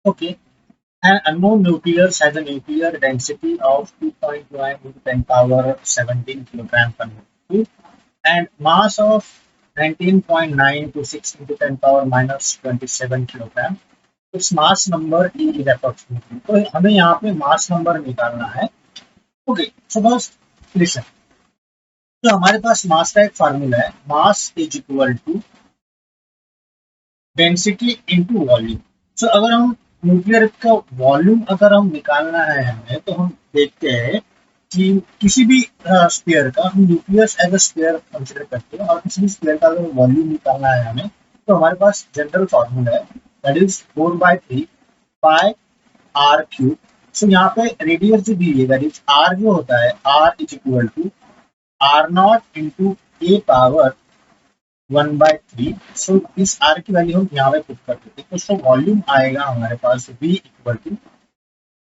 Okay. An unknown nucleus has a nuclear density of 2.9 into 10 power 17 kilogram per meter and mass of 19.9 to 6 into 10 power minus 27 kilogram. Its mass number E is approximately. तो हमें यहाँ पे मास number निकालना है. Okay, सो बस listen. तो हमारे पास मास का एक फार्मूला है, mass is equal to density into volume. So अगर हम न्यूक्लियर का वॉल्यूम अगर हम निकालना है हमें, तो हम देखते हैं कि किसी भी स्फीयर का हम nucleus as a sphere consider करते हैं और किसी भी स्फीयर का अगर वॉल्यूम निकालना है हमें, तो हमारे पास जनरल फॉर्मूला है, that is 4/3 pi R cube. So यहाँ पे रेडियस जो दी है, दैट इज आर जो होता है, R is equal to R naught into A power 1/3. So इस आर की वैल्यू हम यहाँ पे पुट कर देते हैं, तो उसका वॉल्यूम आएगा हमारे पास v equal to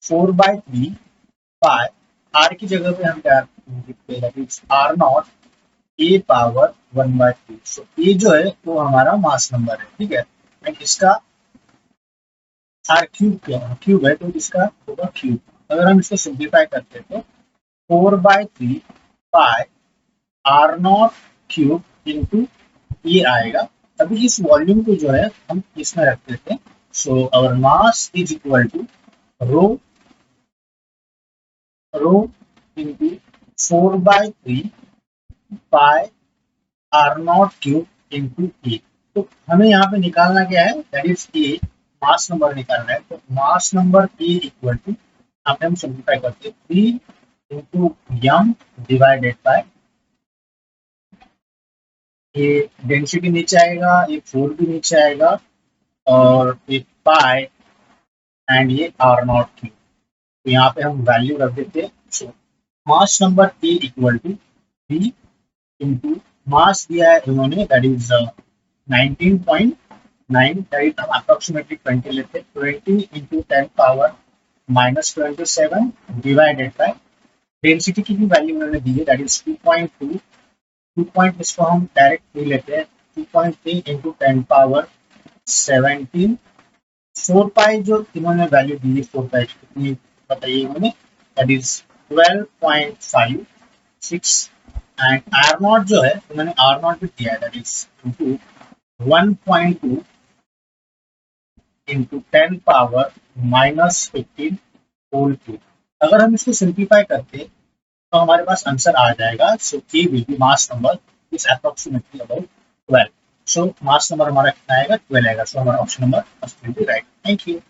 4/3 pi. R की जगह पे हम क्या लिखते हैं, R naught A power 1/3. So A जो है वो हमारा मास नंबर है, ठीक है. एंड इसका आर क्यूब है, तो इसका होगा क्यूब. अगर हम इसको सिंप्लीफाई करते हैं तो 4/3 pi R nought cube into ये आएगा. अभी इस वॉल्यूम को जो है हम इसमें रख देते हैं. So our mass is equal to rho rho into 4/3 pi R nought cube into A. तो हमें यहाँ पे निकालना क्या है, that is A. Mass number निकालना है, तो mass number A equal to, यहाँ पे हम सिंप्लीफाई करते हैं, 3 इंटू यम डिवाइडेड बाय, ये डेंसिटी नीचे आएगा, ये 4 भी नीचे आएगा, और ये पाई एंड ये आर नॉट क्यूब. तो यहाँ पे हम वैल्यू रख देते हैं. So mass number A equal to B into mass दिया है इन्होंने, दैट इज 19.9, दैट हम अप्रोक्सीमेटली 20 लेते हैं, 20 into 10 power minus 27 divided by density की भी वैल्यू उन्होंने दी है, दैट इज 2.2. 2 इसको हम डायरेक्ट लेते हैं, 2.3 इंटू 10 पावर 17. 4 पाई जो इन्होंने वैल्यू दी है, 4 पाई कितनी बताइए इन्होंने, that is 12.56. And R naught जो है उन्होंने आर नॉट भी दिया है, that is into 1.2 into 10 power minus 15 whole cube. अगर हम इसको सिंप्लीफाई करते तो हमारे पास आंसर आ जाएगा. So A will be mass number is approximately about 12. So mass number हमारा कितना आएगा, 12 आएगा. सो हमारा option number first will be right. Thank you.